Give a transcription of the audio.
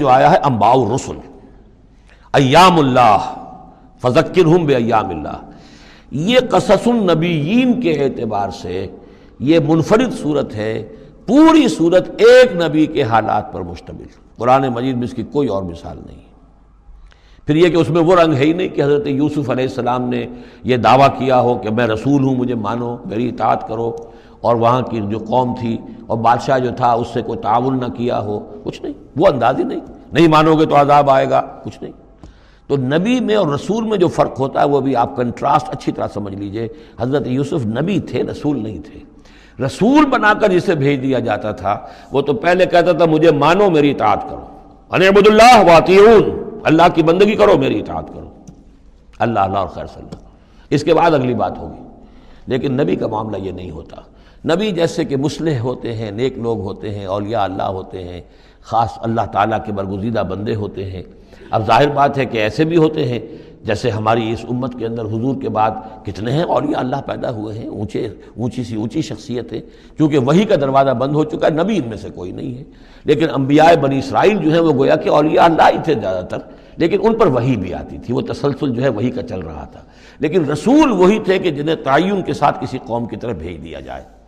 جو آیا ہے انباء الرسل، ایام اللہ فذکرہم بایام اللہ، یہ قصص النبیین کے اعتبار سے یہ منفرد صورت ہے، پوری صورت ایک نبی کے حالات پر مشتمل، قرآن مجید میں اس کی کوئی اور مثال نہیں۔ پھر یہ کہ اس میں وہ رنگ ہے ہی نہیں کہ حضرت یوسف علیہ السلام نے یہ دعویٰ کیا ہو کہ میں رسول ہوں، مجھے مانو، میری اطاعت کرو، اور وہاں کی جو قوم تھی اور بادشاہ جو تھا اس سے کوئی تعاون نہ کیا ہو، کچھ نہیں، وہ انداز ہی نہیں مانو گے تو عذاب آئے گا، کچھ نہیں۔ تو نبی میں اور رسول میں جو فرق ہوتا ہے وہ بھی آپ کنٹراسٹ اچھی طرح سمجھ لیجئے۔ حضرت یوسف نبی تھے، رسول نہیں تھے۔ رسول بنا کر جسے بھیج دیا جاتا تھا وہ تو پہلے کہتا تھا مجھے مانو، میری اطاعت کرو، ان اعبدوا اللہ واطیعون، اللہ کی بندگی کرو، میری اطاعت کرو، اللہ اللہ اور خیر صلی اللہ، اس کے بعد اگلی بات ہوگی۔ لیکن نبی کا معاملہ یہ نہیں ہوتا۔ نبی جیسے کہ مصلح ہوتے ہیں، نیک لوگ ہوتے ہیں، اولیاء اللہ ہوتے ہیں، خاص اللہ تعالیٰ کے برگزیدہ بندے ہوتے ہیں۔ اب ظاہر بات ہے کہ ایسے بھی ہوتے ہیں جیسے ہماری اس امت کے اندر حضور کے بعد کتنے ہیں اولیاء اللہ پیدا ہوئے ہیں، اونچی شخصیت ہے، کیونکہ وحی کا دروازہ بند ہو چکا ہے، نبی ان میں سے کوئی نہیں ہے۔ لیکن انبیاء بنی اسرائیل جو ہیں وہ گویا کہ اولیاء اللہ ہی تھے زیادہ تر، لیکن ان پر وحی بھی آتی تھی، وہ تسلسل جو ہے وحی کا چل رہا تھا۔ لیکن رسول وہی تھے کہ جنہیں تعین کے ساتھ کسی قوم کی طرف بھیج دیا جائے۔